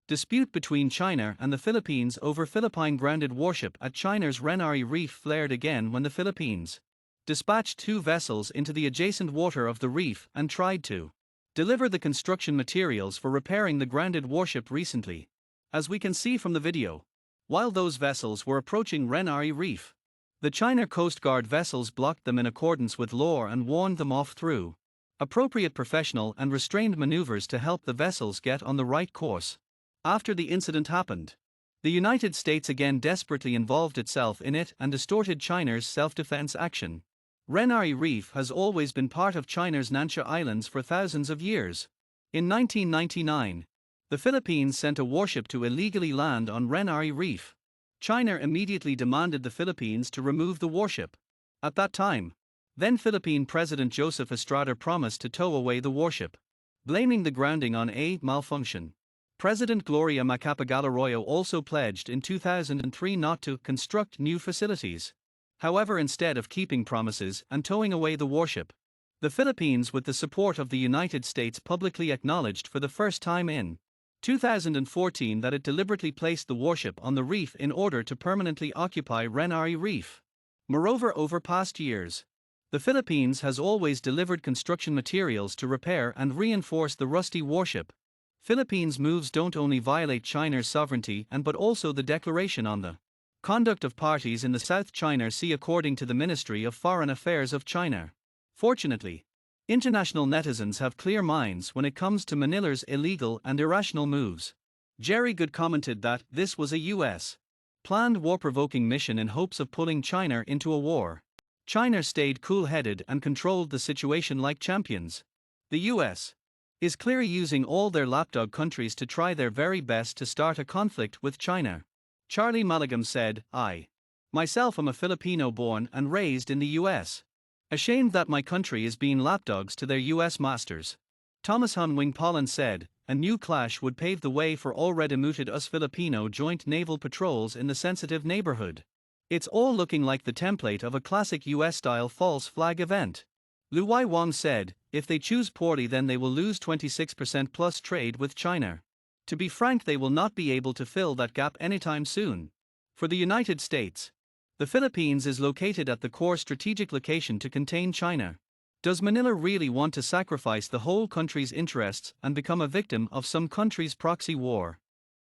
Dispute between China and the Philippines over Philippine-grounded warship at China's Renari Reef flared again when the Philippines dispatched two vessels into the adjacent water of the reef and tried to deliver the construction materials for repairing the grounded warship recently. As we can see from the video, while those vessels were approaching Renari Reef, the China Coast Guard vessels blocked them in accordance with law and warned them off through appropriate professional and restrained maneuvers to help the vessels get on the right course. After the incident happened, the United States again desperately involved itself in it and distorted China's self-defense action. Renari Reef has always been part of China's Nansha Islands for thousands of years. In 1999, the Philippines sent a warship to illegally land on Renari Reef. China immediately demanded the Philippines to remove the warship. At that time, then Philippine President Joseph Estrada promised to tow away the warship, blaming the grounding on a malfunction. President Gloria Macapagal Arroyo also pledged in 2003 not to construct new facilities. However, instead of keeping promises and towing away the warship, the Philippines, with the support of the United States, publicly acknowledged for the first time in 2014 that it deliberately placed the warship on the reef in order to permanently occupy Renari Reef. Moreover, over past years, the Philippines has always delivered construction materials to repair and reinforce the rusty warship. Philippines' moves don't only violate China's sovereignty but also the Declaration on the Conduct of Parties in the South China Sea, according to the Ministry of Foreign Affairs of China. Fortunately, international netizens have clear minds when it comes to Manila's illegal and irrational moves. Jerry Good commented that this was a U.S. planned war-provoking mission in hopes of pulling China into a war. China stayed cool-headed and controlled the situation like champions. The U.S. is clearly using all their lapdog countries to try their very best to start a conflict with China. Charlie Mulligan said, "I myself am a Filipino born and raised in the U.S. Ashamed that my country is being lapdogs to their U.S. masters." Thomas Hun Wing Pollan said, "A new clash would pave the way for already mooted US Filipino joint naval patrols in the sensitive neighborhood. It's all looking like the template of a classic US-style false flag event." Lu Wai Wang said, "If they choose poorly, then they will lose 26% plus trade with China. To be frank, they will not be able to fill that gap anytime soon." For the United States, the Philippines is located at the core strategic location to contain China. Does Manila really want to sacrifice the whole country's interests and become a victim of some country's proxy war?